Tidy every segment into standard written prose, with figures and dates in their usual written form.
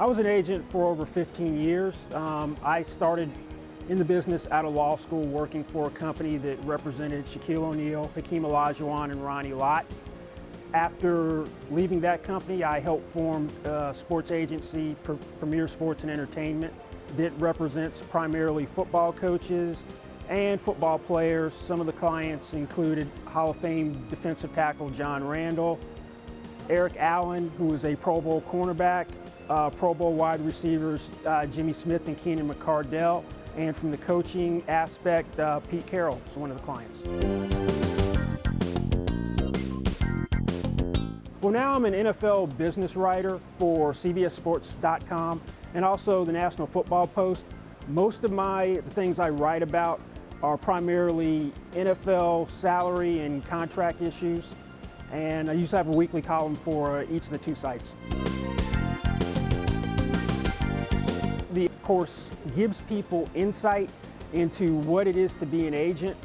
I was an agent for over 15 years. I started in the business out of law school working for a company that represented Shaquille O'Neal, Hakeem Olajuwon, and Ronnie Lott. After leaving that company, I helped form a sports agency, Premier Sports and Entertainment, that represents primarily football coaches and football players. Some of the clients included Hall of Fame defensive tackle John Randall, Eric Allen, who was a Pro Bowl cornerback, Pro Bowl wide receivers Jimmy Smith and Keenan McCardell, and from the coaching aspect, Pete Carroll is one of the clients. Well, now I'm an NFL business writer for CBSSports.com and also the National Football Post. Most of the things I write about are primarily NFL salary and contract issues, and I used to have a weekly column for each of the two sites. The course gives people insight into what it is to be an agent,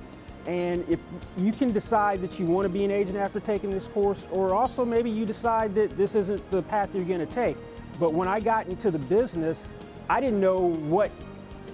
and if you can decide that you want to be an agent after taking this course, or also maybe you decide that this isn't the path you're going to take. But when I got into the business, I didn't know what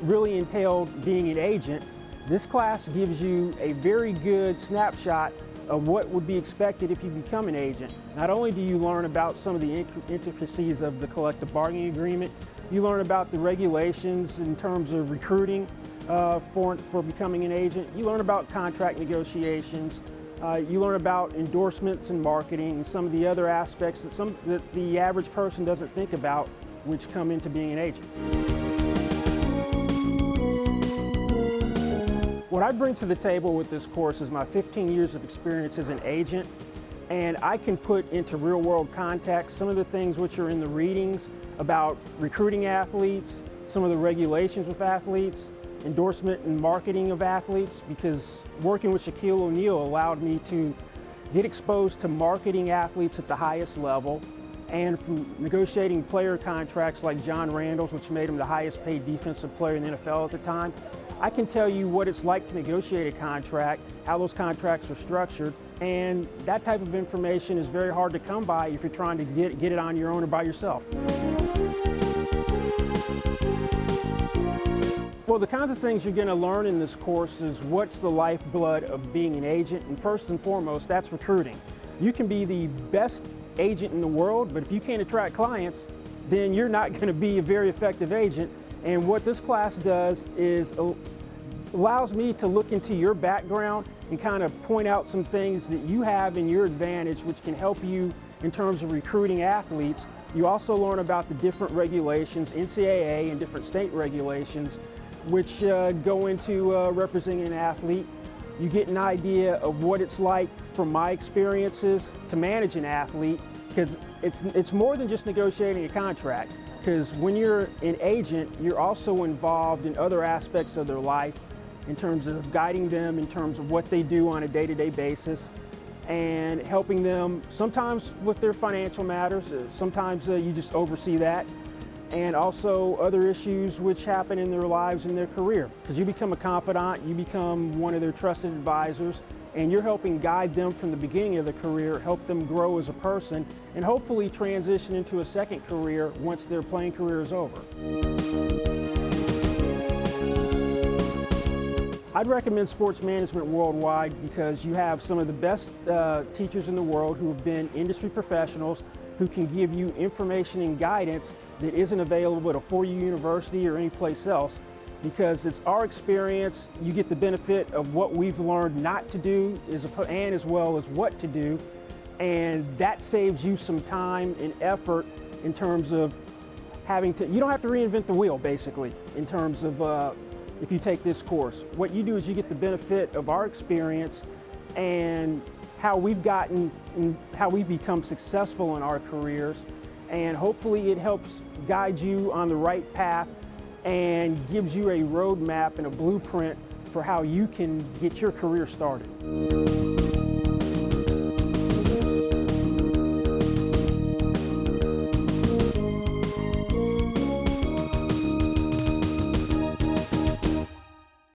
really entailed being an agent. This class gives you a very good snapshot of what would be expected if you become an agent. Not only do you learn about some of the intricacies of the collective bargaining agreement, you learn about the regulations in terms of recruiting for becoming an agent. You learn about contract negotiations. You learn about endorsements and marketing and some of the other aspects that the average person doesn't think about, which come into being an agent. What I bring to the table with this course is my 15 years of experience as an agent, and I can put into real-world context some of the things which are in the readings about recruiting athletes, some of the regulations with athletes, endorsement and marketing of athletes, because working with Shaquille O'Neal allowed me to get exposed to marketing athletes at the highest level, and from negotiating player contracts like John Randall's, which made him the highest paid defensive player in the NFL at the time. I can tell you what it's like to negotiate a contract, how those contracts are structured, and that type of information is very hard to come by if you're trying to get it on your own or by yourself. Well, the kinds of things you're going to learn in this course is what's the lifeblood of being an agent, and first and foremost, that's recruiting. You can be the best agent in the world, but if you can't attract clients, then you're not going to be a very effective agent. And what this class does is allows me to look into your background and kind of point out some things that you have in your advantage which can help you in terms of recruiting athletes. You also learn about the different regulations, NCAA and different state regulations, which go into representing an athlete. You get an idea of what it's like from my experiences to manage an athlete, because it's more than just negotiating a contract. Because when you're an agent, you're also involved in other aspects of their life in terms of guiding them, in terms of what they do on a day-to-day basis, and helping them sometimes with their financial matters. Sometimes you just oversee that, and also other issues which happen in their lives and their career. Because you become a confidant, you become one of their trusted advisors, and you're helping guide them from the beginning of their career, help them grow as a person, and hopefully transition into a second career once their playing career is over. I'd recommend sports management worldwide because you have some of the best teachers in the world who have been industry professionals who can give you information and guidance that isn't available at a four-year university or any place else. Because it's our experience, you get the benefit of what we've learned not to do and as well as what to do, and that saves you some time and effort in terms of you don't have to reinvent the wheel basically in terms of if you take this course. What you do is you get the benefit of our experience and how we've become successful in our careers, and hopefully it helps guide you on the right path and gives you a roadmap and a blueprint for how you can get your career started.